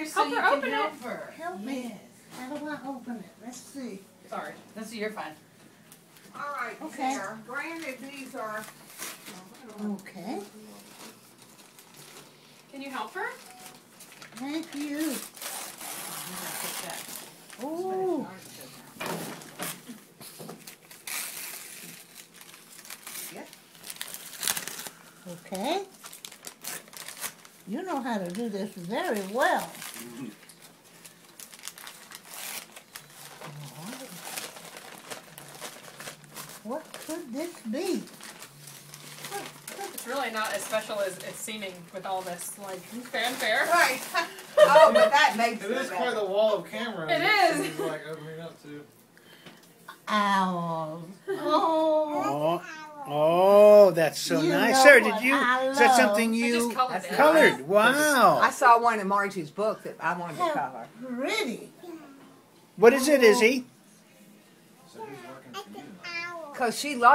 here so you can help her. Help me. How do I open it? Let's see. Sorry. You're fine. All right, Okay. Sarah. Granted, these are. Okay. Can you help her? Thank you. Ooh. Okay. You know how to do this very well. Alright. What could this be? It's really not as special as it's seeming with all this, like, fanfare. Right. Oh, but that makes It is better. quite a wall of cameras. It is. She's like opening up to. Owls. Oh. Oh, that's so You nice. know Sarah, what did you? I Is that love? something I you just colored it. colored? I Wow. saw one in Margie's book that I wanted to How cover. pretty. What is it, Izzy? So he's working for you. Because she loves